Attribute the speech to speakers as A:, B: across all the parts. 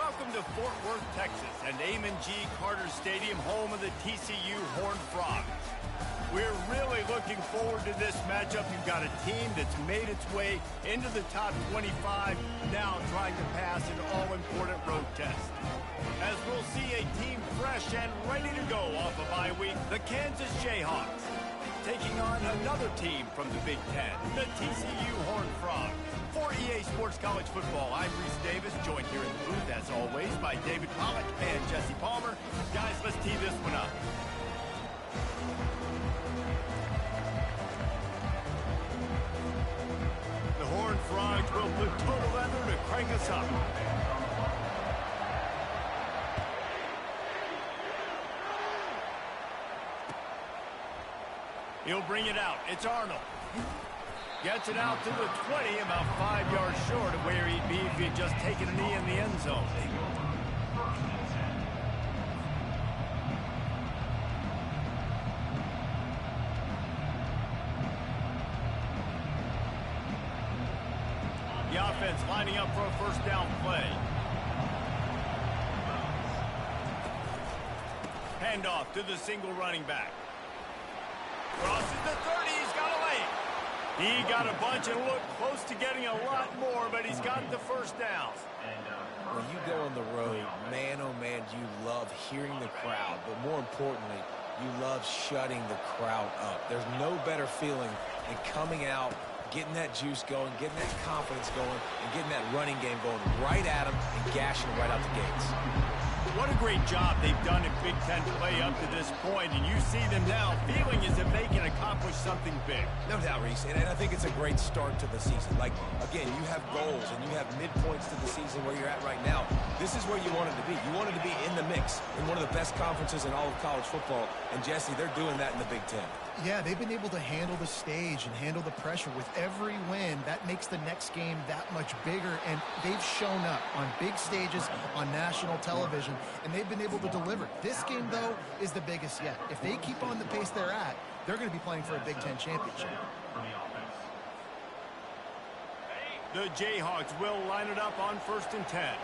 A: Welcome to Fort Worth, Texas, and Amon G. Carter Stadium, home of the TCU Horned Frogs. We're really looking forward to this matchup. You've got a team that's made its way into the top 25, now trying to pass an all-important road test. As we'll see a team fresh and ready to go off a bye week, the Kansas Jayhawks, taking on another team from the Big Ten, the TCU Horned Frogs. For EA Sports College Football, I'm Reese Davis, joined here in the booth, as always, by David Pollack and Jesse Palmer. Guys, let's tee this one up. The Horned Frogs will put total leather to crank us up. He'll bring it out. It's Arnold. Gets it out to the 20, about 5 yards short of where he'd be if he'd just taken a knee in the end zone. The offense lining up for a first down play. Handoff to the single running back. Crosses the 30, he's got a lane. He got a bunch and looked close to getting a lot more, but he's got the first down.
B: When you go on the road, man, oh man, you love hearing the crowd, but more importantly, you love shutting the crowd up. There's no better feeling than coming out, getting that juice going, getting that confidence going, and getting that running game going right at them and gashing right out the gates.
A: What a great job they've done in Big Ten play up to this point, and you see them now feeling as if they can accomplish something big.
B: No doubt, Reese, and I think it's a great start to the season. Like, again, you have goals and you have midpoints to the season where you're at right now. This is where you wanted to be. You wanted to be in the mix in one of the best conferences in all of college football, and Jesse, they're doing that in the Big Ten.
C: Yeah, they've been able to handle the stage and handle the pressure. With every win, that makes the next game that much bigger, and they've shown up on big stages on national television, and they've been able to deliver. This game, though, is the biggest yet. If they keep on the pace they're at, they're going to be playing for a Big Ten championship.
A: The Jayhawks will line it up on 1st and 10.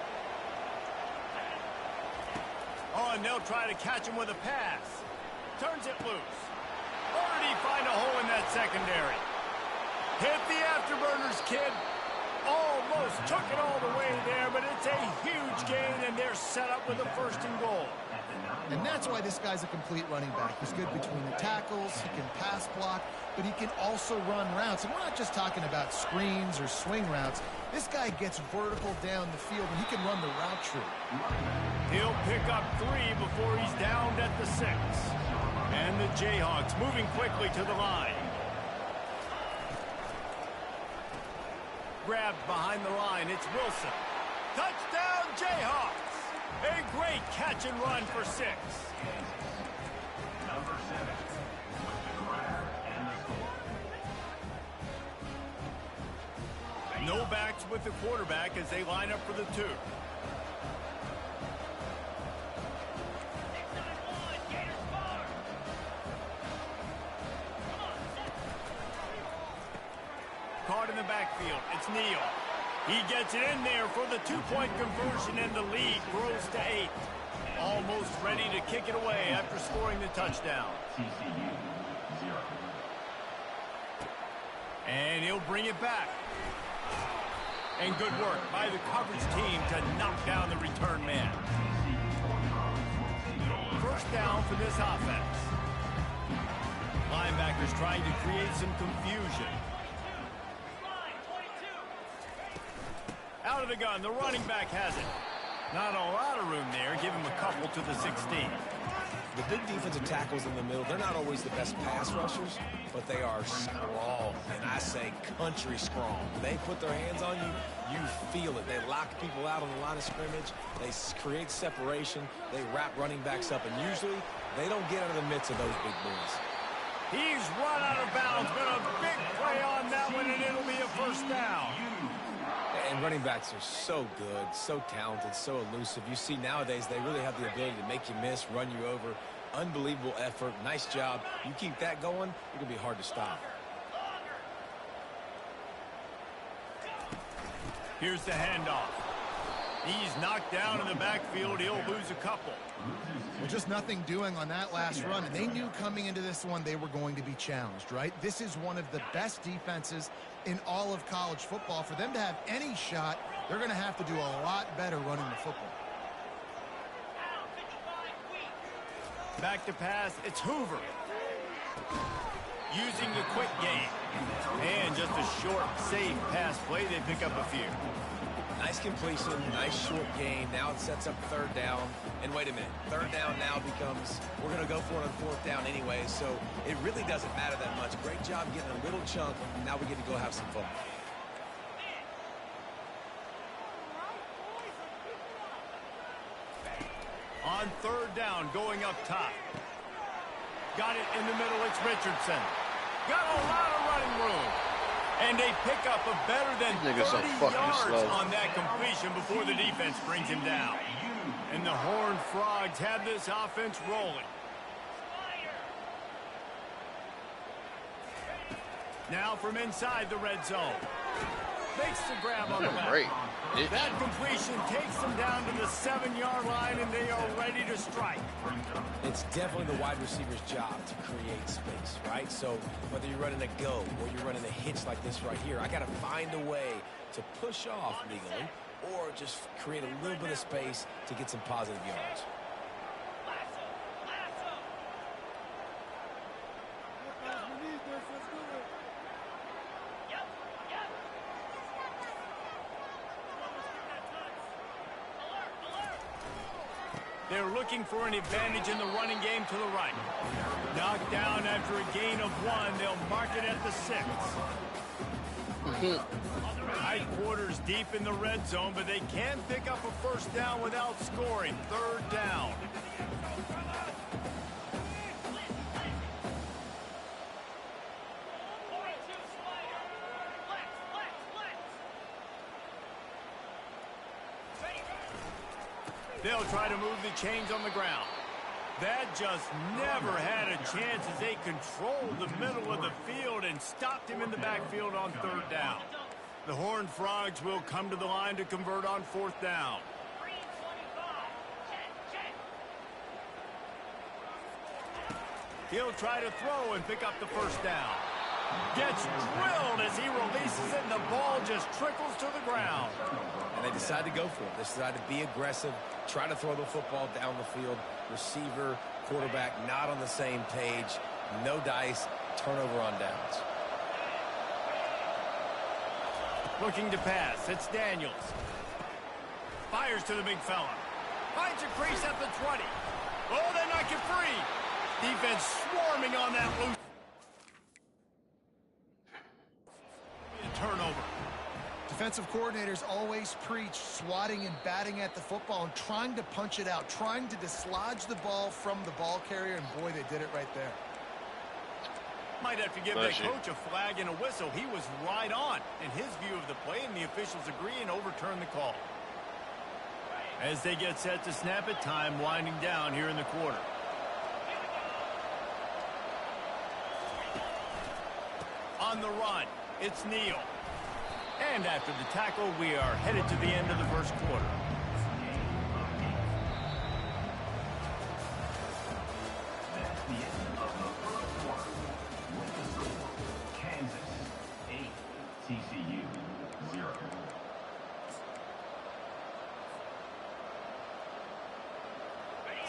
A: Oh, and they'll try to catch him with a pass. Turns it loose. Or did he find a hole in that secondary? Hit the afterburners, kid. Almost took it all the way there, but it's a huge gain, and they're set up with a 1st and goal.
C: And that's why this guy's a complete running back. He's good between the tackles, he can pass block, but he can also run routes. And we're not just talking about screens or swing routes. This guy gets vertical down the field, and he can run the route tree.
A: He'll pick up 3 before he's downed at the 6. And the Jayhawks moving quickly to the line. Grabbed behind the line, it's Wilson. Touchdown, Jayhawks! A great catch and run for 6.
D: Number 7 with the grab and the score.
A: No backs with the quarterback as they line up for the 2. Caught in the backfield. It's Neal. He gets it in there for the 2-point conversion, and the lead grows to 8. Almost ready to kick it away after scoring the touchdown. And he'll bring it back. And good work by the coverage team to knock down the return man. First down for this offense. Linebackers trying to create some confusion. Out of the gun, the running back has it. Not a lot of room there. Give him a couple to the 16.
B: The big defensive tackles in the middle, they're not always the best pass rushers, but they are strong, and I say country strong. They put their hands on you, you feel it. They lock people out on the line of scrimmage. They create separation. They wrap running backs up, and usually they don't get out of the midst of those big boys.
A: He's run out of bounds, but a big play on that one, and it'll be a first down.
B: And running backs are so good, so talented, so elusive. You see nowadays they really have the ability to make you miss, run you over. Unbelievable effort. Nice job. You keep that going, it can be hard to stop.
A: Here's the handoff. He's knocked down in the backfield. He'll lose a couple.
C: Well, just nothing doing on that last run, and they knew coming into this one they were going to be challenged, right? This is one of the best defenses in all of college football. For them to have any shot, they're going to have to do a lot better running the football.
A: Back to pass, it's Hoover. Using the quick game. And just a short, safe pass play. They pick up a few.
B: Nice completion, nice short gain. Now it sets up third down. And wait a minute, third down now becomes, we're going to go for it on fourth down anyway, so it really doesn't matter that much. Great job getting a little chunk. Now we get to go have some fun.
A: On third down, going up top. Got it in the middle, it's Richardson. Got a lot of running room. And a pickup of better than 30 yards on that completion before the defense brings him down. And the Horned Frogs have this offense rolling. Now from inside the red zone. Makes the grab on the left. That completion takes them down to the 7-yard line, and they are ready to strike.
B: It's definitely the wide receiver's job to create space, right? So whether you're running a go or you're running a hitch like this right here, I got to find a way to push off legally or just create a little bit of space to get some positive yards.
A: They're looking for an advantage in the running game to the right. Knocked down after a gain of 1. They'll mark it at the 6. High quarters deep in the red zone, but they can pick up a first down without scoring. Third down. They'll try to move the chains on the ground. That just never had a chance as they controlled the middle of the field and stopped him in the backfield on third down. The Horned Frogs will come to the line to convert on fourth down. He'll try to throw and pick up the first down. Gets drilled as he releases it, and the ball just trickles to the ground.
B: And they decide to go for it. They decide to be aggressive, try to throw the football down the field. Receiver, quarterback, not on the same page. No dice, turnover on downs.
A: Looking to pass, it's Daniels. Fires to the big fella. Finds a crease at the 20. Oh, they knock it free. Defense swarming on that loose. Turnover.
C: Defensive coordinators always preach swatting and batting at the football and trying to punch it out, trying to dislodge the ball from the ball carrier, and boy, they did it right there.
A: Might have to give that coach a flag and a whistle. He was right on in his view of the play, and the officials agree and overturn the call. As they get set to snap it, time winding down here in the quarter. On the run, it's Neal. And after the tackle, we are headed to the end of the first quarter.
D: That's the end of the first quarter. With the score, Kansas 8, TCU 0.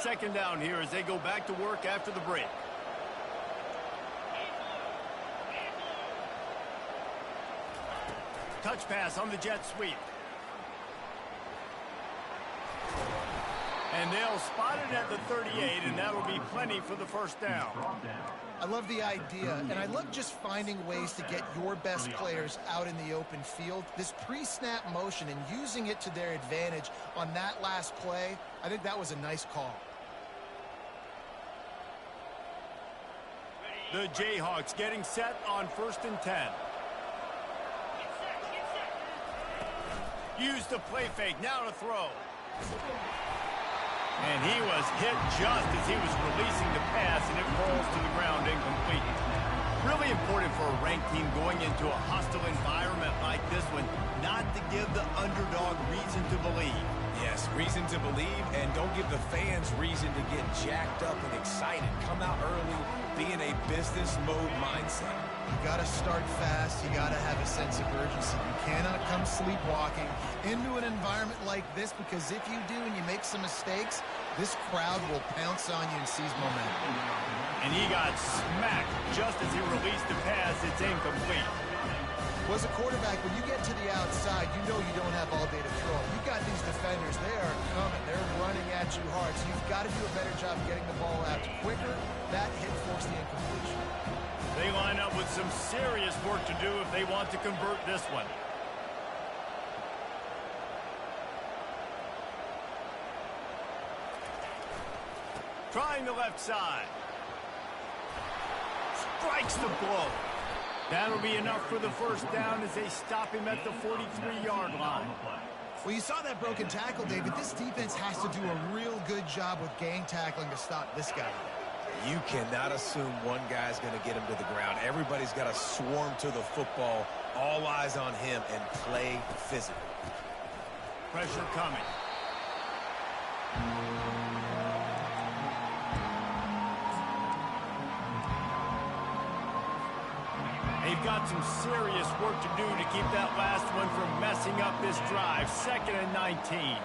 A: Second down here as they go back to work after the break. Touch pass on the jet sweep. And they'll spot it at the 38, and that'll be plenty for the first down.
C: I love the idea, and I love just finding ways to get your best players out in the open field. This pre-snap motion and using it to their advantage on that last play, I think that was a nice call.
A: The Jayhawks getting set on 1st and 10. Use the play fake, now to throw. And he was hit just as he was releasing the pass, and it falls to the ground incomplete. Really important for a ranked team going into a hostile environment like this one, not to give the underdog reason to believe.
B: Yes, reason to believe, and don't give the fans reason to get jacked up and excited. Come out early, be in a business mode mindset.
C: You got to start fast. You got to have a sense of urgency. You cannot come sleepwalking into an environment like this, because if you do and you make some mistakes, this crowd will pounce on you and seize momentum.
A: And he got smacked just as he released the pass. It's incomplete.
C: Well, as a quarterback, when you get to the outside, you know you don't have all day to throw. You've got these defenders. They are coming. They're running at you hard. So you've got to do a better job getting the ball out quicker. That hit forced the incompletion.
A: They line up with some serious work to do if they want to convert this one. Trying the left side. Strikes the blow. That'll be enough for the first down as they stop him at the 43-yard line.
C: Well, you saw that broken tackle, David. This defense has to do a real good job with gang tackling to stop this guy.
B: You cannot assume one guy's going to get him to the ground. Everybody's got to swarm to the football, all eyes on him, and play physical.
A: Pressure coming. They've got some serious work to do to keep that last one from messing up this drive. 2nd and 19.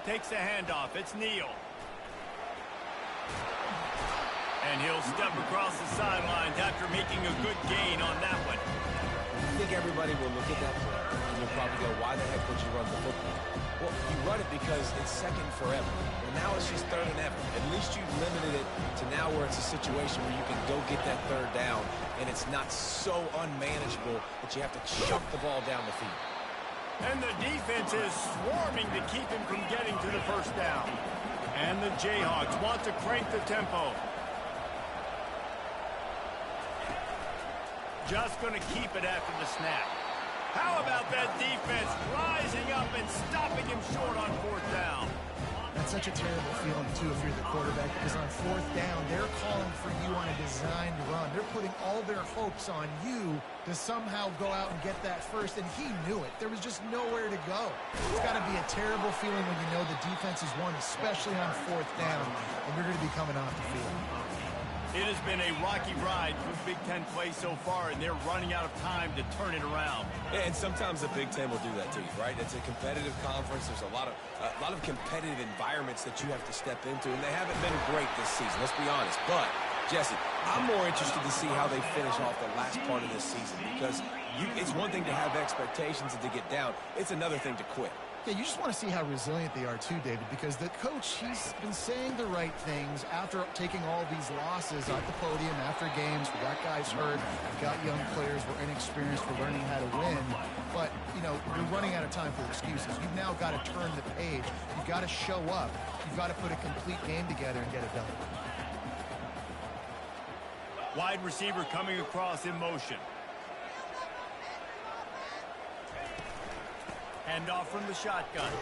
A: Takes the handoff. It's Neal. And he'll step across the sidelines after making a good gain on that one.
B: I think everybody will look at that play, and you'll probably go, why the heck would you run the football? Well, you run it because it's second forever. Well, now it's just 3rd and ever. At least you limited it to now where it's a situation where you can go get that 3rd down, and it's not so unmanageable that you have to chunk the ball down the field.
A: And the defense is swarming to keep him from getting to the first down. And the Jayhawks want to crank the tempo. Just going to keep it after the snap. How about that defense rising up and stopping him short on 4th down?
C: That's such a terrible feeling, too, if you're the quarterback, because on 4th down, they're calling for you on a designed run. They're putting all their hopes on you to somehow go out and get that first, and he knew it. There was just nowhere to go. It's got to be a terrible feeling when you know the defense is won, especially on 4th down, and you're going to be coming off the field.
A: It has been a rocky ride for Big Ten play so far, and they're running out of time to turn it around.
B: Yeah, and sometimes the Big Ten will do that to you, right? It's a competitive conference. There's a lot of competitive environments that you have to step into, and they haven't been great this season, let's be honest. But, Jesse, I'm more interested to see how they finish off the last part of this season, because it's one thing to have expectations and to get down. It's another thing to quit.
C: Yeah, you just want to see how resilient they are too, David, because the coach, he's been saying the right things after taking all these losses at the podium after games. We got guys hurt, we got young players, we're inexperienced, we're learning how to win. But, you know, you're running out of time for excuses. You've now got to turn the page. You've got to show up. You've got to put a complete game together and get it done.
A: Wide receiver coming across in motion. Handoff from the shotgun.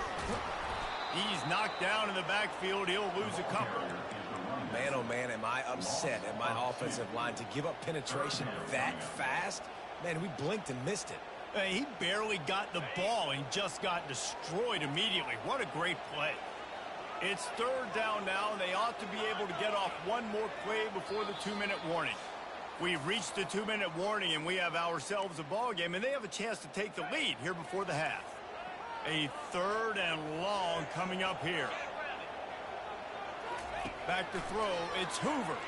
A: He's knocked down in the backfield. He'll lose a couple.
B: Man, oh man, am I upset at my offensive line to give up penetration that fast? Man, we blinked and missed it.
A: He barely got the ball and just got destroyed immediately. What a great play. It's 3rd down now, and they ought to be able to get off one more play before the 2-minute warning. We've reached the 2-minute warning, and we have ourselves a ball game, and they have a chance to take the lead here before the half. A 3rd and long coming up here. Back to throw. It's Hoover.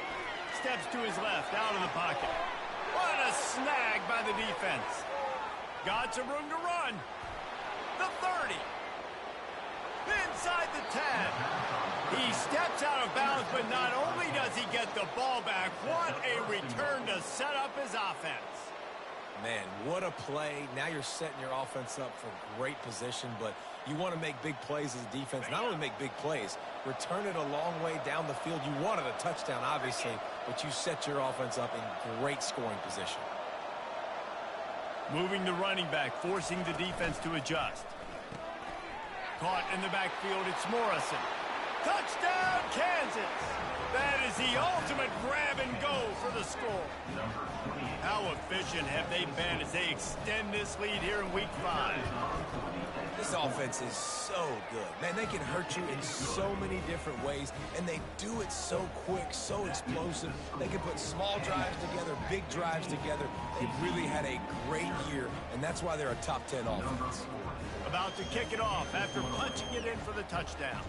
A: Steps to his left, out of the pocket. What a snag by the defense. Got some room to run. The 30. Inside the 10. He steps out of bounds, but not only does he get the ball back, what a return to set up his offense.
B: Man, what a play. Now you're setting your offense up for great position, but you want to make big plays as a defense. Not only make big plays, return it a long way down the field. You wanted a touchdown, obviously, but you set your offense up in great scoring position.
A: Moving the running back, forcing the defense to adjust. Caught in the backfield, it's Morrison. Touchdown, Kansas! That is the ultimate grab and go for the score. How efficient have they been as they extend this lead here in Week 5?
B: This offense is so good. Man, they can hurt you in so many different ways, and they do it so quick, so explosive. They can put small drives together, big drives together. They've really had a great year, and that's why they're a top 10 offense.
A: About to kick it off after punching it in for the touchdown.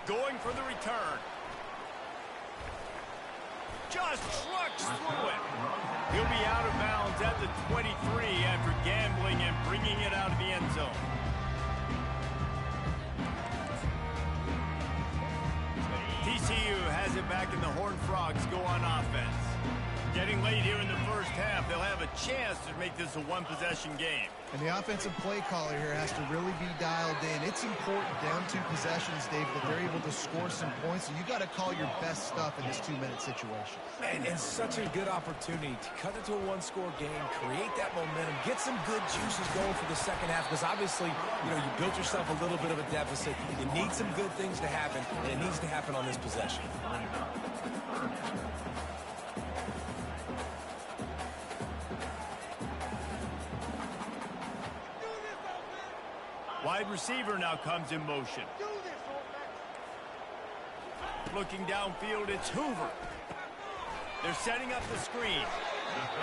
A: Going for the return. Just trucks through it. He'll be out of bounds at the 23 after gambling and bringing it out of the end zone. TCU has it back in the Horned Frogs go on offense. Getting late here in the first half, they'll have a chance to make this a one-possession game.
C: And the offensive play caller here has to really be dialed in. It's important down 2 possessions, Dave, that they're able to score some points. So you got to call your best stuff in this 2-minute situation.
B: And such a good opportunity to cut it to a 1-score game, create that momentum, get some good juices going for the second half. Because obviously, you know, you built yourself a little bit of a deficit. You need some good things to happen, and it needs to happen on this possession.
A: Wide receiver now comes in motion. Looking downfield, it's Hoover. They're setting up the screen.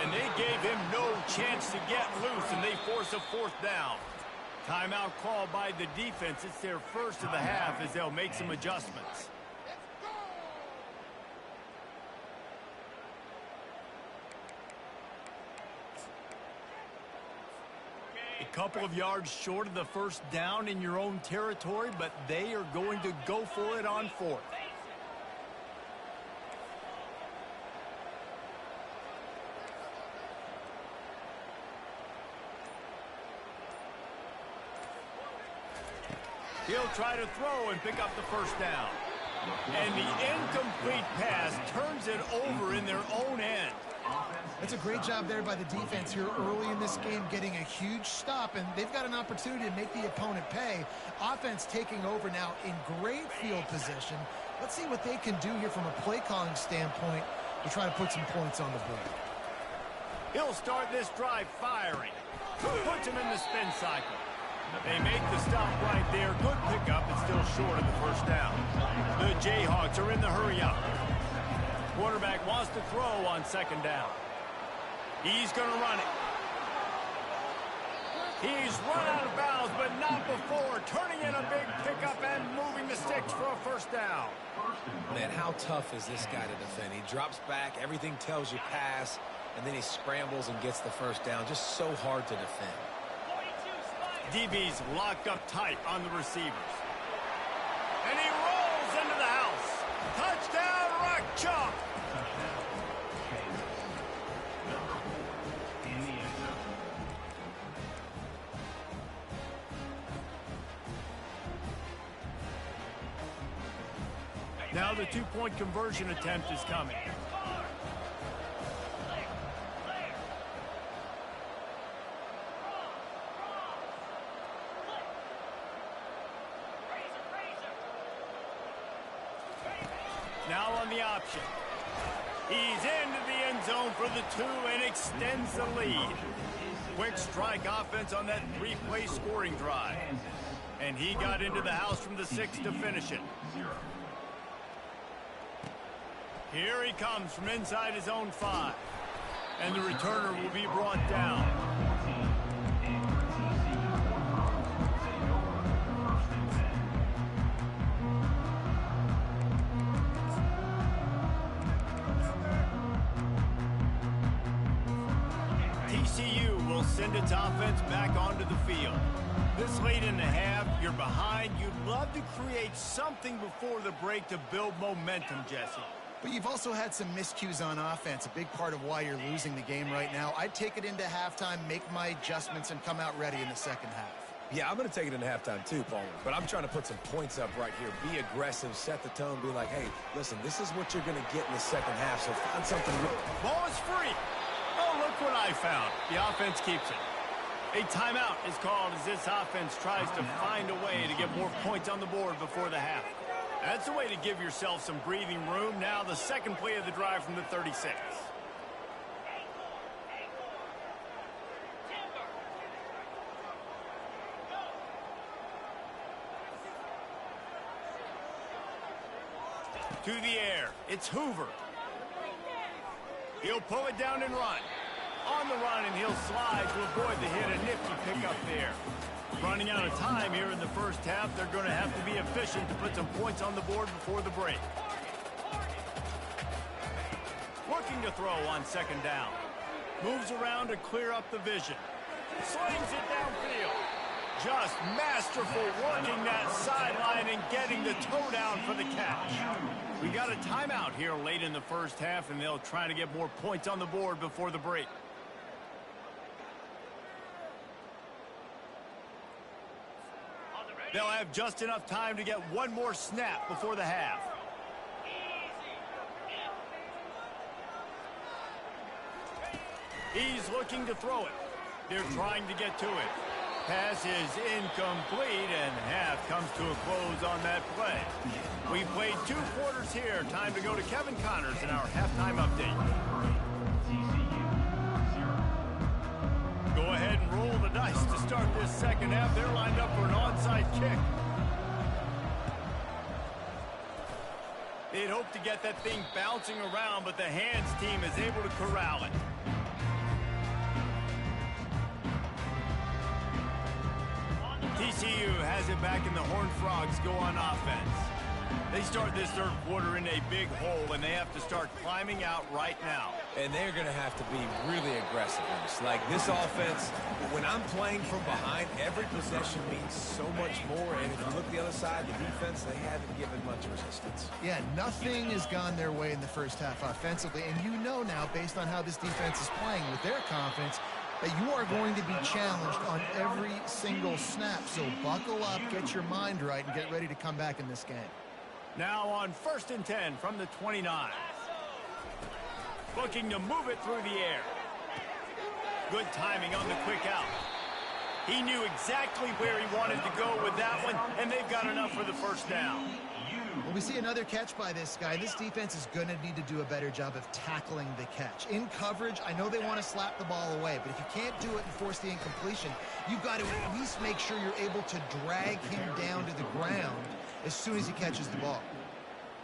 A: And they gave him no chance to get loose, and they force a 4th down. Timeout called by the defense. It's their first of the half as they'll make some adjustments. A couple of yards short of the first down in your own territory, but they are going to go for it on 4th. He'll try to throw and pick up the first down. And the incomplete pass turns it over in their own end.
C: That's a great job there by the defense here early in this game, getting a huge stop, and they've got an opportunity to make the opponent pay. Offense taking over now in great field position. Let's see what they can do here from a play calling standpoint to try to put some points on the board.
A: He'll start this drive firing. Puts him in the spin cycle. They make the stop right there. Good pickup, but still short of the first down. The Jayhawks are in the hurry-up. Quarterback wants to throw on 2nd down. He's going to run it. He's run out of bounds, but not before. Turning in a big pickup and moving the sticks for a 1st down.
B: Man, how tough is this guy to defend? He drops back, everything tells you pass, and then he scrambles and gets the 1st down. Just so hard to defend.
A: DB's locked up tight on the receivers. And he rolls into the house. Touchdown, Rock Chalk. Now the 2-point conversion attempt is coming. Now on the option. He's into the end zone for the 2 and extends the lead. Quick strike offense on that 3-play scoring drive. And he got into the house from the 6 to finish it. Here he comes from inside his own 5. And the returner will be brought down. TCU will send its offense back onto the field. This late in the half, you're behind. You'd love to create something before the break to build momentum, Jesse.
C: But you've also had some miscues on offense, a big part of why you're losing the game right now. I'd take it into halftime, make my adjustments, and come out ready in the second half.
B: Yeah, I'm going to take it into halftime too, Palmer. But I'm trying to put some points up right here. Be aggressive, set the tone, be like, hey, listen, this is what you're going to get in the second half, so find something.
A: Ball is free. Oh, look what I found. The offense keeps it. A timeout is called as this offense tries to find a way to get more points on the board before the half. That's a way to give yourself some breathing room. Now the second play of the drive from the 36. To the air, it's Hoover. He'll pull it down and run. On the run, and he'll slide to avoid the hit. A nifty pickup there. Running out of time here in the first half. They're going to have to be efficient to put some points on the board before the break. Looking to throw on second down. Moves around to clear up the vision. Slings it downfield. Just masterful working that sideline and getting the toe down for the catch. We got a timeout here late in the first half, and they'll try to get more points on the board before the break. They'll have just enough time to get one more snap before the half. He's looking to throw it. They're trying to get to it. Pass is incomplete, and half comes to a close on that play. We played 2 quarters here. Time to go to Kevin Connors in our halftime update. Go ahead and roll the dice to start this second half. They're lined up for an onside kick. They'd hope to get that thing bouncing around, but the hands team is able to corral it. TCU has it back, and the Horned Frogs go on offense. They start this third quarter in a big hole, and they have to start climbing out right now.
B: And they're going to have to be really aggressive in this. Like this offense, when I'm playing from behind, every possession means so much more. And if you look the other side, the defense, they haven't given much resistance.
C: Yeah, nothing has gone their way in the first half offensively. And you know now, based on how this defense is playing with their confidence, that you are going to be challenged on every single snap. So buckle up, get your mind right, and get ready to come back in this game.
A: Now on 1st and 10 from the 29. Looking to move it through the air. Good timing on the quick out. He knew exactly where he wanted to go with that one, and they've got enough for the first down.
C: Well, we see another catch by this guy. This defense is going to need to do a better job of tackling the catch. In coverage, I know they want to slap the ball away, but if you can't do it and force the incompletion, you've got to at least make sure you're able to drag him down to the ground as soon as he catches the ball.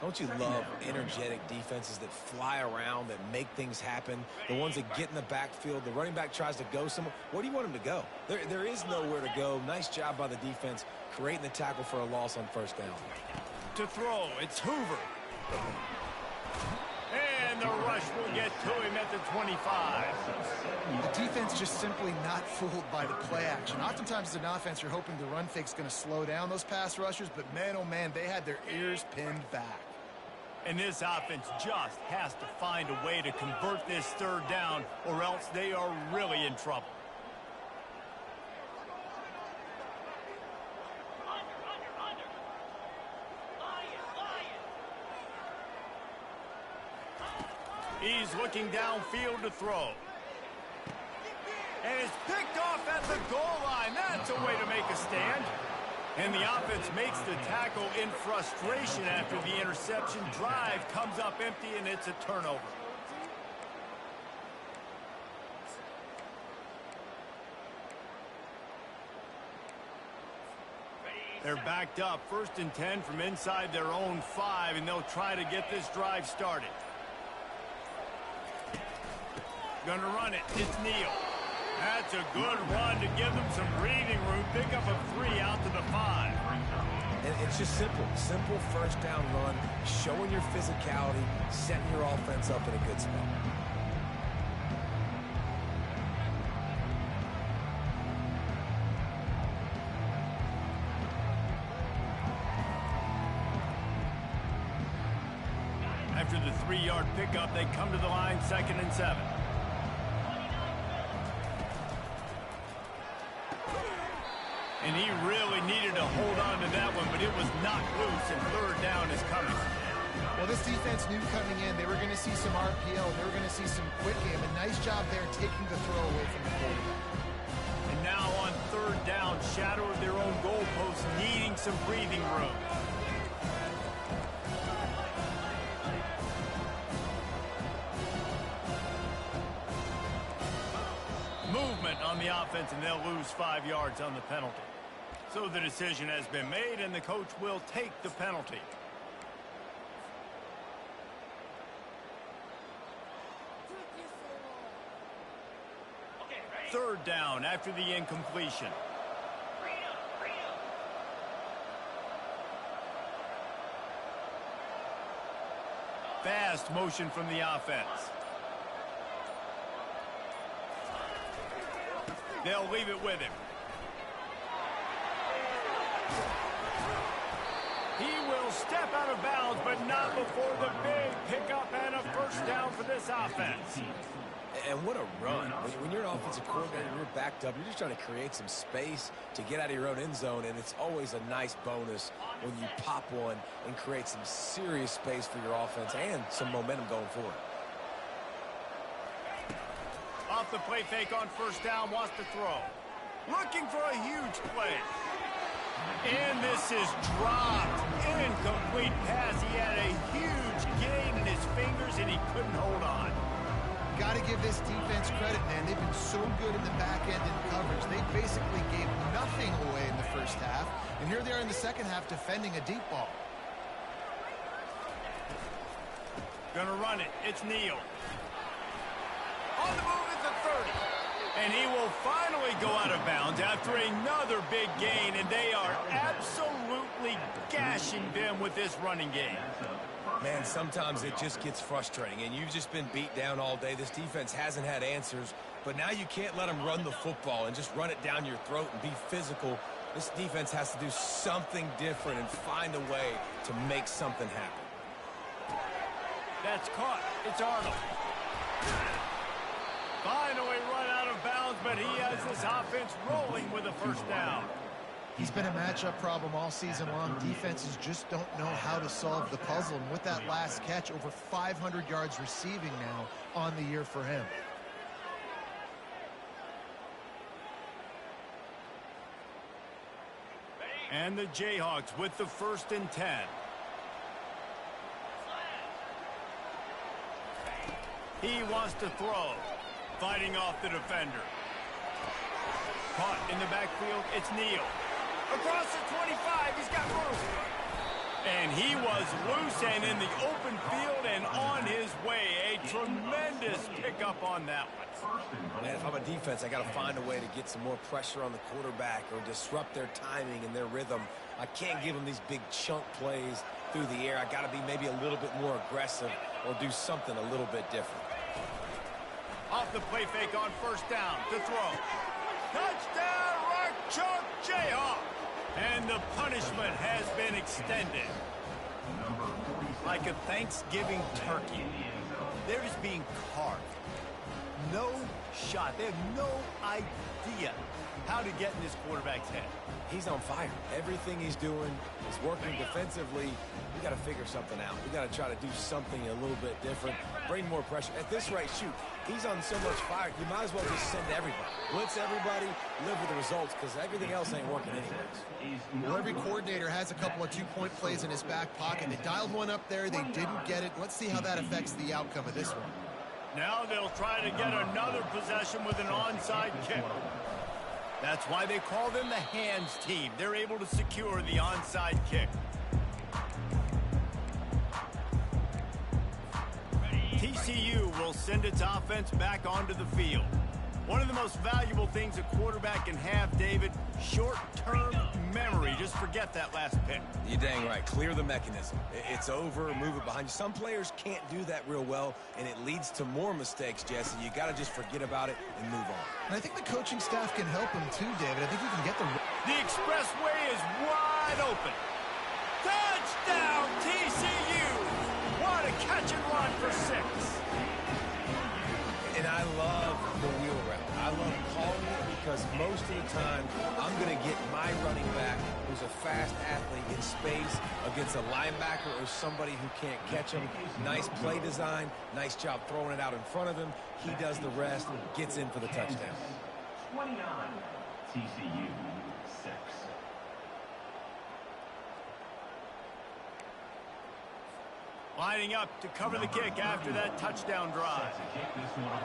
B: Don't you love energetic defenses that fly around, that make things happen? The ones that get in the backfield, the running back tries to go somewhere. Where do you want him to go? There is nowhere to go. Nice job by the defense creating the tackle for a loss on first down.
A: To throw, it's Hoover. And the rush will get to him at the 25.
C: The defense just simply not fooled by the play action. Oftentimes as an offense, you're hoping the run fake's going to slow down those pass rushers, but man, oh man, they had their ears pinned back.
A: And this offense just has to find a way to convert this third down, or else they are really in trouble. He's looking downfield to throw. And it's picked off at the goal line. That's a way to make a stand. And the offense makes the tackle in frustration after the interception. Drive comes up empty, and it's a turnover. They're backed up. 1st and 10 from inside their own 5, and they'll try to get this drive started. Gonna run it. It's Neal. That's a good run to give them some breathing room. Pick up a 3 out to the 5.
B: And it's just simple. Simple first down run, showing your physicality, setting your offense up in a good spot.
A: After the 3-yard pickup, they come to the line 2nd and 7. And he really needed to hold on to that one, but it was knocked loose, and 3rd down is coming.
C: Well, this defense knew coming in they were going to see some RPO, they were going to see some quick game. A nice job there taking the throw away from the quarterback.
A: And now on third down, shadow of their own goalpost, needing some breathing room. Movement on the offense, and they'll lose 5 yards on the penalty. So the decision has been made, and the coach will take the penalty. Third down after the incompletion. Fast motion from the offense. They'll leave it with him. He will step out of bounds, but not before the big pickup and a first down for this offense.
B: And what a run. When you're an offensive coordinator, you're backed up, you're just trying to create some space to get out of your own end zone, and it's always a nice bonus when you pop one and create some serious space for your offense and some momentum going forward.
A: Off the play fake on first down, wants to throw. Looking for a huge play. And this is dropped. Incomplete pass. He had a huge gain in his fingers, and he couldn't hold on.
C: Got to give this defense credit, man. They've been so good in the back end in coverage. They basically gave nothing away in the first half, and here they are in the second half defending a deep ball.
A: Gonna run it. It's Neal. On the move at the 30. And he will finally go out of bounds after another big gain, and they are absolutely gashing them with this running game.
B: Man, sometimes it just gets frustrating, and you've just been beat down all day. This defense hasn't had answers, but now you can't let them run the football and just run it down your throat and be physical. This defense has to do something different and find a way to make something happen.
A: That's caught. It's Arnold. Finally run out of bounds, but he has this offense rolling with a first down.
C: He's been a matchup problem all season long. Defenses just don't know how to solve the puzzle. And with that last catch, over 500 yards receiving now on the year for him.
A: And the Jayhawks with the 1st and 10. He wants to throw. Fighting off the defender. Caught in the backfield, it's Neal. Across the 25, he's got room. And he was loose and in the open field and on his way. A tremendous pickup on that one.
B: Man, if I'm a defense, I got to find a way to get some more pressure on the quarterback or disrupt their timing and their rhythm. I can't give them these big chunk plays through the air. I got to be maybe a little bit more aggressive or do something a little bit different.
A: Off the play fake on first down to throw. Touchdown, Rock Chalk Jayhawk. And the punishment has been extended. Like a Thanksgiving turkey. They're just being carved. No shot. They have no idea how to get in this quarterback's head.
B: He's on fire. Everything he's doing is working defensively. We got to figure something out. We got to try to do something a little bit different. Bring more pressure. At this rate, shoot, he's on so much fire, you might as well just send everybody. Blitz everybody, live with the results, because everything else ain't working anyways.
C: Well, every coordinator has a couple of two-point plays in his back pocket. They dialed one up there. They didn't get it. Let's see how that affects the outcome of this one.
A: Now they'll try to get another possession with an onside kick. That's why they call them the hands team. They're able to secure the onside kick. TCU will send its offense back onto the field. One of the most valuable things a quarterback can have, David, short-term memory. Just forget that last pick.
B: You're dang right. Clear the mechanism. It's over, move it behind you. Some players can't do that real well, and it leads to more mistakes, Jesse. You got to just forget about it and move on.
C: And I think the coaching staff can help him too, David. I think he can get them.
A: The expressway is wide open. Touchdown, TCU! What a catch and run for 6.
B: And I love the wheel route. I love calling it because most of the time, I'm going to get my running back, who's a fast athlete, in space against a linebacker or somebody who can't catch him. Nice play design, nice job throwing it out in front of him. He does the rest, gets in for the touchdown.
D: 29, TCU 6.
A: Lining up to cover the kick after that touchdown drive.
D: Set to kick this one off.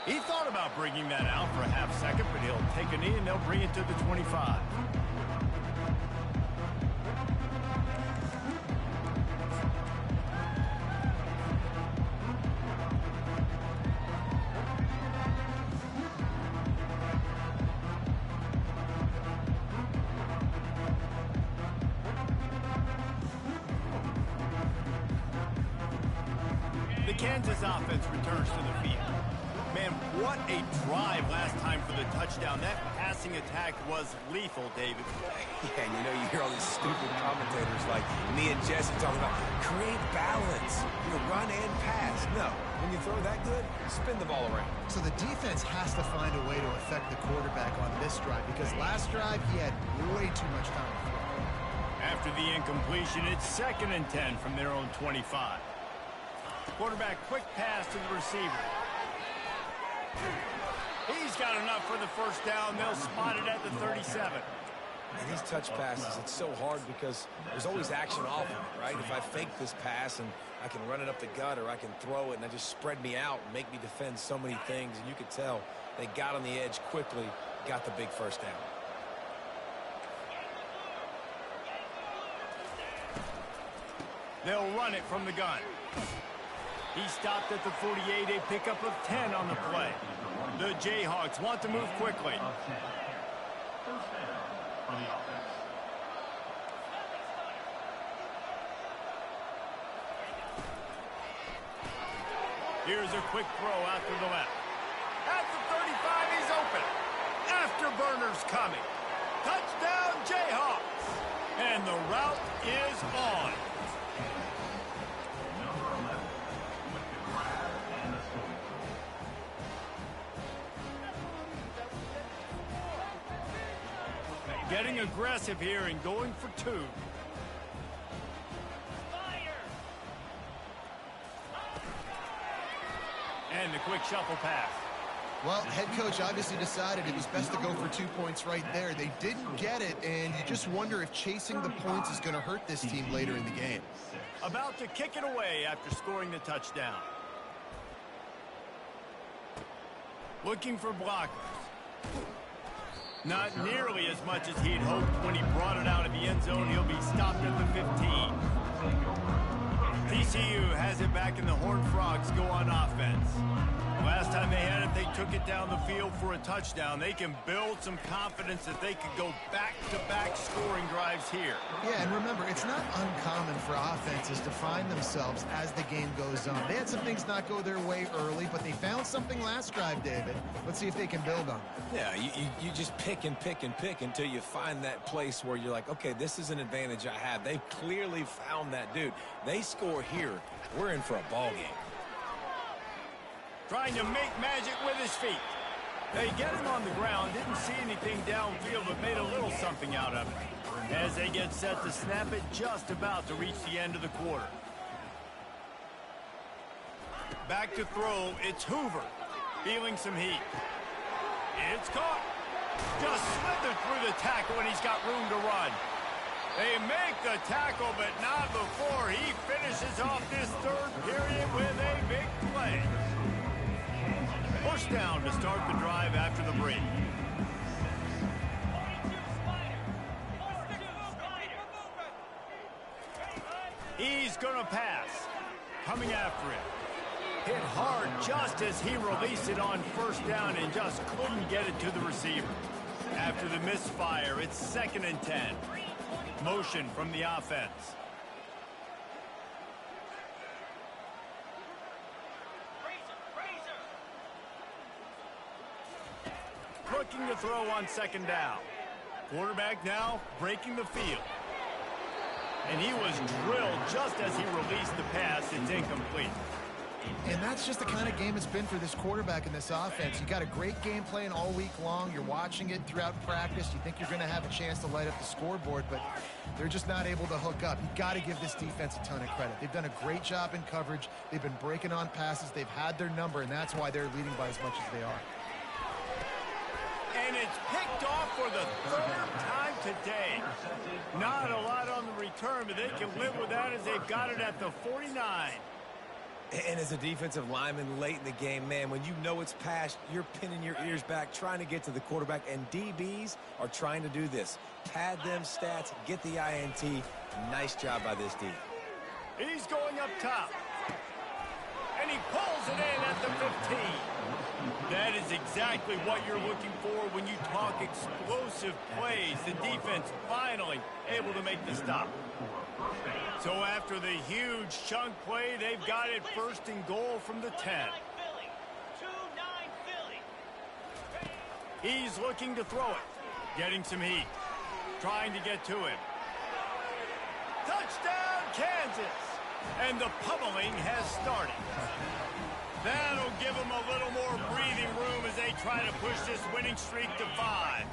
A: He thought about bringing that out for a half second, but he'll take a knee and they'll bring it to the 25. The Kansas offense returns to the field. Man, what a drive last time for the touchdown. That passing attack was lethal, David.
B: Yeah, and you hear all these stupid commentators like me and Jesse talking about create balance, run and pass. No, when you throw that good, spin the ball around.
C: So the defense has to find a way to affect the quarterback on this drive because last drive he had way too much time to throw.
A: After the incompletion, it's 2nd and 10 from their own 25. Quarterback quick pass to the receiver. He's got enough for the first down. They'll spot it at the 37.
B: And these touch passes, it's so hard because there's always action off of it, right? If I fake this pass and I can run it up the gut or I can throw it and I just spread me out and make me defend so many things. And you could tell they got on the edge quickly, got the big first down.
A: They'll run it from the gun. He stopped at the 48, a pickup of 10 on the play. The Jayhawks want to move quickly.
D: First down for the offense.
A: Here's a quick throw out to the left. At the 35, he's open. Afterburner's coming. Touchdown, Jayhawks. And the route is on.
D: Number 11 with the grab and the score.
A: Getting aggressive here and going for 2. And the quick shuffle pass.
C: Well, head coach obviously decided it was best to go for 2 points right there. They didn't get it, and you just wonder if chasing the points is going to hurt this team later in the game.
A: About to kick it away after scoring the touchdown. Looking for blockers. Not nearly as much as he'd hoped when he brought it out of the end zone. He'll be stopped at the 15. TCU has it back in the Horned Frogs go on offense. Last time they had it, they took it down the field for a touchdown. They can build some confidence that they could go back-to-back scoring drives here.
C: Yeah, and remember, it's not uncommon for offenses to find themselves as the game goes on. They had some things not go their way early, but they found something last drive, David. Let's see if they can build on it.
B: Yeah, you just pick and pick and pick until you find that place where you're like, okay, this is an advantage I have. They've clearly found that, dude. They score here, we're in for a ball game.
A: Trying to make magic with his feet. They get him on the ground. Didn't see anything downfield, but made a little something out of it. As they get set to snap it, just about to reach the end of the quarter. Back to throw, it's Hoover. Feeling some heat. It's caught. Just slithered through the tackle, and he's got room to run. They make the tackle, but not before he finishes off this third period with a big play. First down to start the drive after the break. He's going to pass. Coming after it. Hit hard just as he released it on first down and just couldn't get it to the receiver. After the misfire, it's 2nd and 10. Motion from the offense. Looking to throw on 2nd down. Quarterback now breaking the field. And he was drilled just as he released the pass. It's incomplete.
C: And that's just the kind of game it's been for this quarterback in this offense. You got a great game plan all week long. You're watching it throughout practice. You think you're going to have a chance to light up the scoreboard, but they're just not able to hook up. You got to give this defense a ton of credit. They've done a great job in coverage. They've been breaking on passes. They've had their number, and that's why they're leading by as much as they are.
A: And it's picked off for the third time today. Not a lot on the return, but they can live with that as they've got it at the 49.
B: And as a defensive lineman late in the game, man, when you know it's passed, you're pinning your ears back, trying to get to the quarterback, and DBs are trying to do this. Pad them stats, get the INT. Nice job by this D.
A: He's going up top. And he pulls it in at the 15. That is exactly what you're looking for when you talk explosive plays. The defense finally able to make the stop. So after the huge chunk play, they've got it first and goal from the 10. He's looking to throw it. Getting some heat. Trying to get to him. Touchdown, Kansas! And the pummeling has started. That'll give them a little more breathing room as they try to push this winning streak to 5.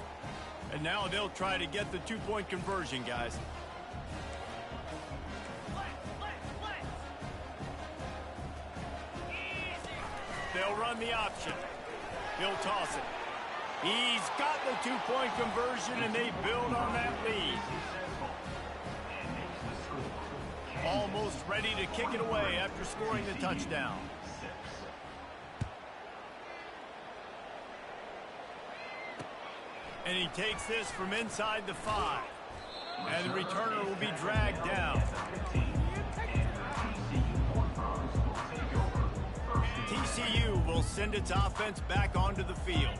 A: And now they'll try to get the two-point conversion, guys. They'll run the option. He'll toss it. He's got the two-point conversion, and they build on that lead. Almost ready to kick it away after scoring the touchdown. And he takes this from inside the 5. And the returner will be dragged down. TCU will send its offense back onto the field.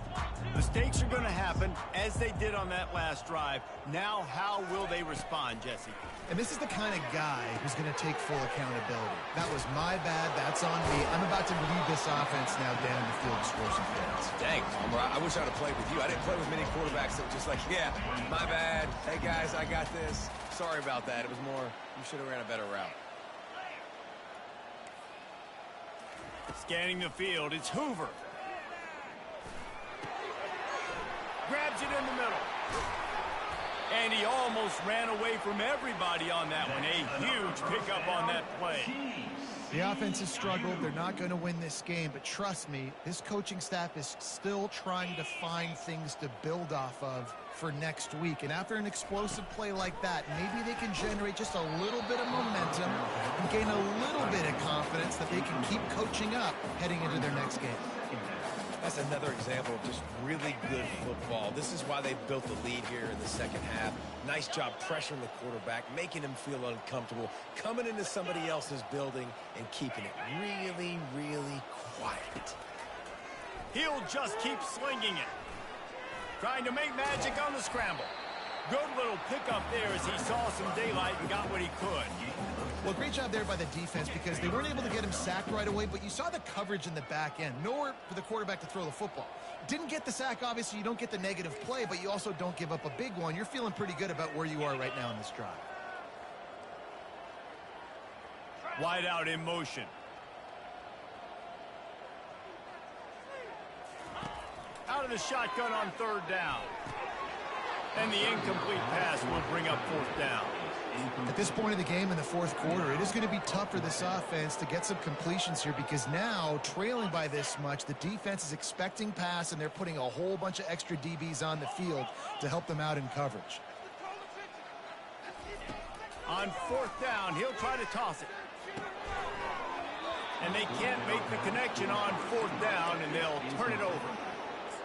A: Mistakes are going to happen, as they did on that last drive. Now, how will they respond, Jesse?
C: And this is the kind of guy who's going to take full accountability. That was my bad. That's on me. I'm about to lead this offense now down the field to score some points.
B: Dang, I wish I'd have played with you. I didn't play with many quarterbacks that were just like, yeah, my bad. Hey, guys, I got this. Sorry about that. It was more, you should have ran a better route.
A: Scanning the field, it's Hoover. Grabs it in the middle. And he almost ran away from everybody on that one. A huge pickup on that play.
C: The offense has struggled. They're not going to win this game, but trust me, this coaching staff is still trying to find things to build off of for next week. And after an explosive play like that, maybe they can generate just a little bit of momentum and gain a little bit of confidence that they can keep coaching up heading into their next game.
B: That's another example of just really good football. This is why they built the lead here in the second half. Nice job pressuring the quarterback, making him feel uncomfortable, coming into somebody else's building and keeping it really, really quiet.
A: He'll just keep slinging it. Trying to make magic on the scramble. Good little pickup there as he saw some daylight and got what he could.
C: Well, great job there by the defense because they weren't able to get him sacked right away, but you saw the coverage in the back end. Nowhere for the quarterback to throw the football. Didn't get the sack, obviously. You don't get the negative play, but you also don't give up a big one. You're feeling pretty good about where you are right now in this drive.
A: Wide out in motion. Out of the shotgun on third down. And the incomplete pass will bring up fourth down.
C: At this point of the game in the fourth quarter, it is going to be tough for this offense to get some completions here because now, trailing by this much, the defense is expecting pass, and they're putting a whole bunch of extra DBs on the field to help them out in coverage.
A: On fourth down, he'll try to toss it. And they can't make the connection on fourth down, and they'll turn it over.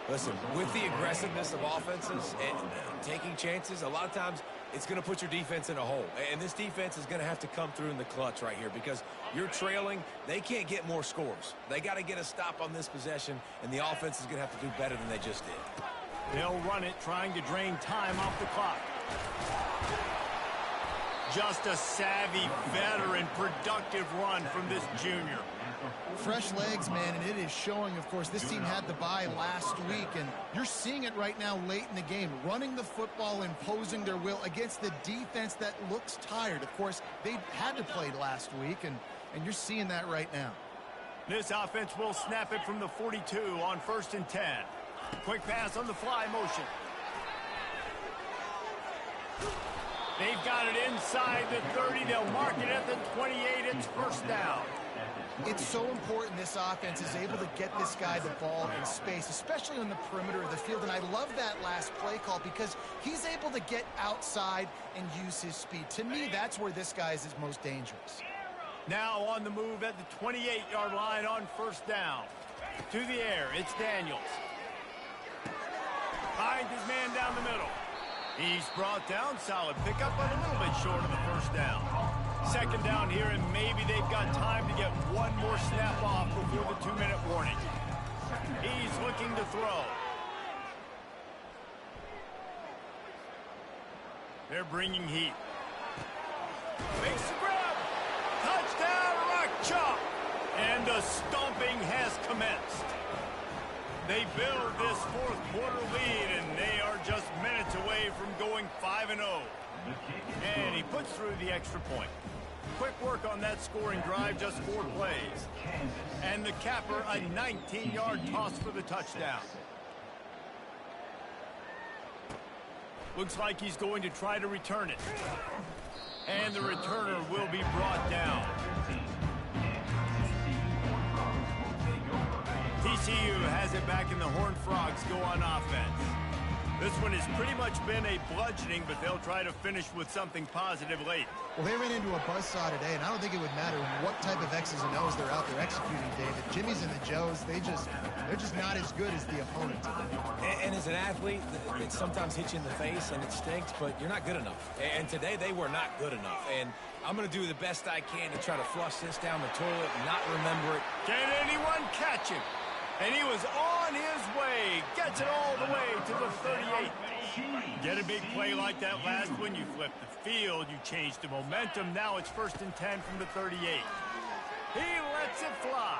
B: Listen, with the aggressiveness of offenses and taking chances, a lot of times it's going to put your defense in a hole. And this defense is going to have to come through in the clutch right here because you're trailing. They can't get more scores. They got to get a stop on this possession, and the offense is going to have to do better than they just did.
A: They'll run it, trying to drain time off the clock. just a savvy, veteran, productive run from this junior.
C: Fresh legs, man, and it is showing. Of course, this team had the bye last week, and you're seeing it right now late in the game, running the football, imposing their will against the defense that looks tired. Of course, they had to play last week, and you're seeing that right now.
A: This offense will snap it from the 42 on 1st and 10. Quick pass on the fly motion. They've got it inside the 30. They'll mark it at the 28. It's first down.
C: It's so important this offense is able to get this guy the ball in space, especially on the perimeter of the field. And I love that last play call because he's able to get outside and use his speed. To me, that's where this guy is his most dangerous.
A: Now on the move at the 28-yard line on 1st down. To the air, it's Daniels. Finds his man down the middle. He's brought down. Solid pickup, but a little bit short of the 1st down. 2nd down here, and maybe they've got time to get one more snap off before the 2-minute warning. He's looking to throw. They're bringing heat. Makes the grab. Touchdown, Rock Chalk. And the stomping has commenced. They build this 4th quarter lead, and they are just minutes away from going 5-0. And he puts through the extra point. Quick work on that scoring drive, just 4 plays. And the capper, a 19-yard toss for the touchdown. Looks like he's going to try to return it. And the returner will be brought down. TCU has it back, and the Horned Frogs go on offense. This one has pretty much been a bludgeoning, but they'll try to finish with something positive late.
C: Well, they ran into a buzzsaw today, and I don't think it would matter what type of X's and O's they're out there executing, David. Jimmy's and the Joes, they're just not as good as the opponent.
B: And as an athlete, it sometimes hits you in the face, and it stinks, but you're not good enough. And today, they were not good enough. And I'm going to do the best I can to try to flush this down the toilet and not remember it.
A: Can anyone catch him? And he was on his way. Gets it all the way to the 38. Get a big play like that last one, you flip the field, you change the momentum. Now it's 1st and 10 from the 38. He lets it fly.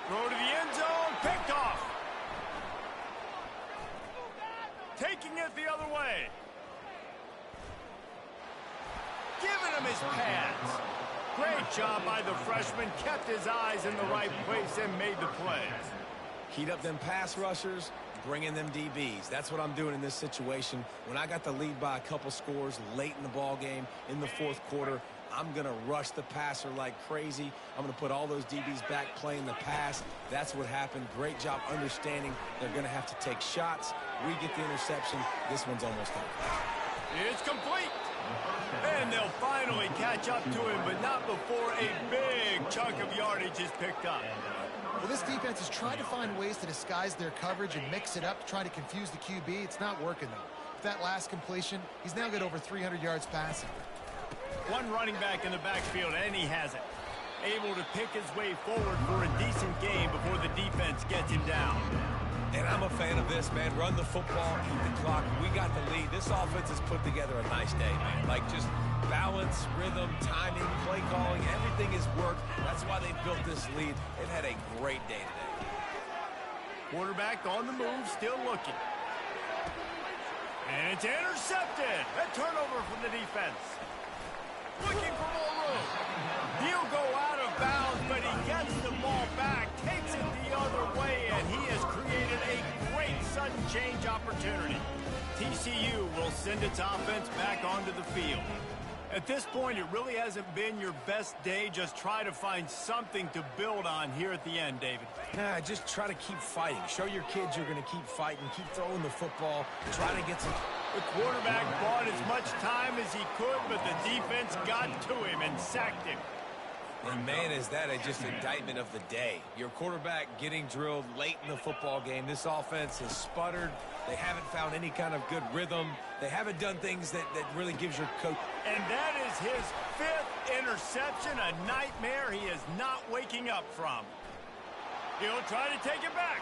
A: Throw to the end zone, picked off. Taking it the other way. Giving him his pads. Great job by the freshman. Kept his eyes in the right place and made the play.
B: Heat up them pass rushers, bring in them DBs. That's what I'm doing in this situation. When I got the lead by a couple scores late in the ball game in the 4th quarter, I'm going to rush the passer like crazy. I'm going to put all those DBs back playing the pass. That's what happened. Great job understanding they're going to have to take shots. We get the interception. This one's almost over.
A: It's complete. And they'll finally catch up to him, but not before a big chunk of yardage is picked up.
C: Well, this defense is trying to find ways to disguise their coverage and mix it up to try to confuse the QB. It's not working, though. With that last completion, he's now got over 300 yards passing.
A: One running back in the backfield, and he has it. Able to pick his way forward for a decent game before the defense gets him down.
B: And I'm a fan of this, man. Run the football, keep the clock. We got the lead. This offense has put together a nice day, man. Like just balance, rhythm, timing, play calling, everything has worked. That's why they built this lead. They've had a great day today.
A: Quarterback on the move, still looking. And it's intercepted. A turnover from the defense. Looking for more room. He'll go out of bounds, but he gets the ball back, takes it the other way, and he has created a great sudden change opportunity. TCU will send its offense back onto the field. At this point, it really hasn't been your best day. Just try to find something to build on here at the end, David.
B: Nah, just try to keep fighting. Show your kids you're going to keep fighting. Keep throwing the football. Try to get some...
A: The quarterback bought as much time as he could, but the defense got to him and sacked him.
B: And man, is that just indictment of the day. Your quarterback getting drilled late in the football game. This offense has sputtered. They haven't found any kind of good rhythm. They haven't done things that really gives your coach.
A: And that is his 5th interception, a nightmare he is not waking up from. He'll try to take it back.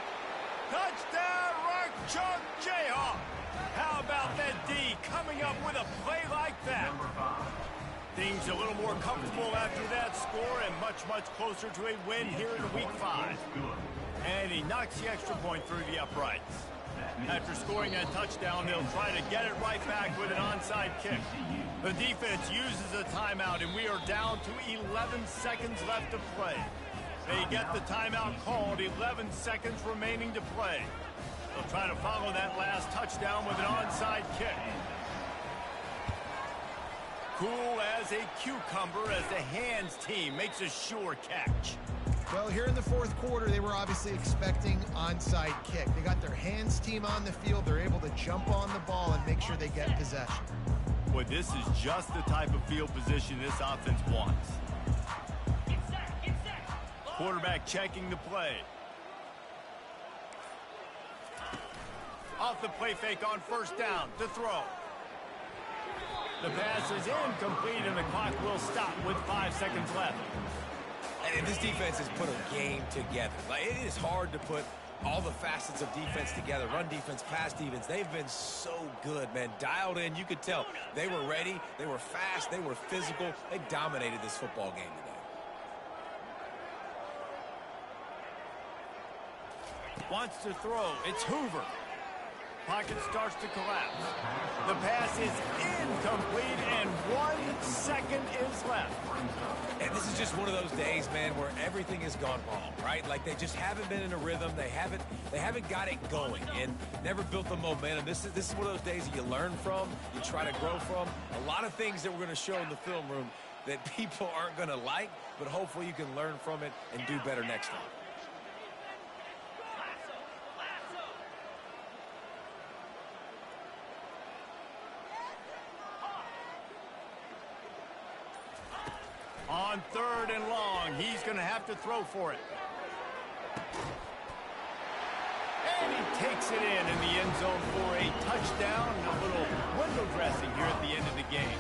A: Touchdown, Rock Chalk Jayhawk. How about that D coming up with a play like that? Things a little more comfortable after that score and much, much closer to a win here in Week 5. And he knocks the extra point through the uprights. After scoring that touchdown, they'll try to get it right back with an onside kick. The defense uses a timeout, and we are down to 11 seconds left to play. They get the timeout called, 11 seconds remaining to play. They'll try to follow that last touchdown with an onside kick. Cool as a cucumber as the hands team makes a sure catch.
C: Well, here in the fourth quarter, they were obviously expecting onside kick. They got their hands team on the field. They're able to jump on the ball and make sure they get possession.
A: Boy, this is just the type of field position this offense wants. Quarterback checking the play. Off the play fake on first down to throw. The pass is incomplete and the clock will stop with 5 seconds left.
B: And this defense has put a game together. Like, it is hard to put all the facets of defense together. Run defense, pass defense. They've been so good, man. Dialed in. You could tell they were ready. They were fast. They were physical. They dominated this football game today.
A: Wants to throw. It's Hoover. Pocket starts to collapse. The pass is incomplete, and 1 second is left.
B: And this is just one of those days, man, where everything has gone wrong, right? Like they just haven't been in a rhythm. They haven't got it going and never built the momentum. This is one of those days that you learn from, you try to grow from. A lot of things that we're going to show in the film room that people aren't going to like, but hopefully you can learn from it and do better next time.
A: On 3rd and long, he's going to have to throw for it. And he takes it in the end zone for a touchdown. A little window dressing here at the end of the game.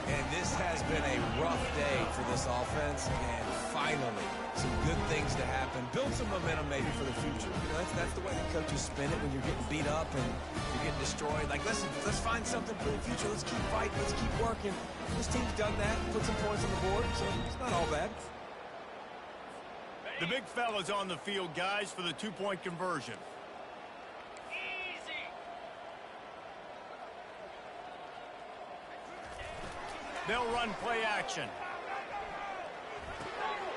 B: And this has been a rough day for this offense, and finally, some good things to happen. Build some momentum maybe for the future. You know, that's the way the coaches spin it when you're getting beat up and you're getting destroyed. Like, let's find something for the future. Let's keep fighting. Let's keep working. This team's done that, put some points on the board, so it's not all bad.
A: The big fella's on the field, guys, for the two-point conversion. They'll run play action.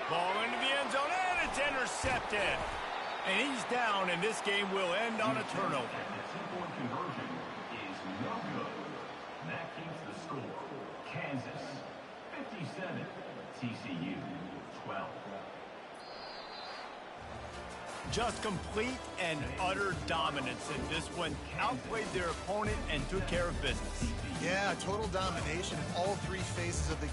A: Ball into the end zone, and it's intercepted. And he's down, and this game will end on a turnover.
D: The two-point conversion is no good. That keeps the score. Kansas, 57. TCU, 12.
A: Just complete and utter dominance in this one. Outplayed their opponent and took care of business.
C: Yeah, total domination in all three phases of the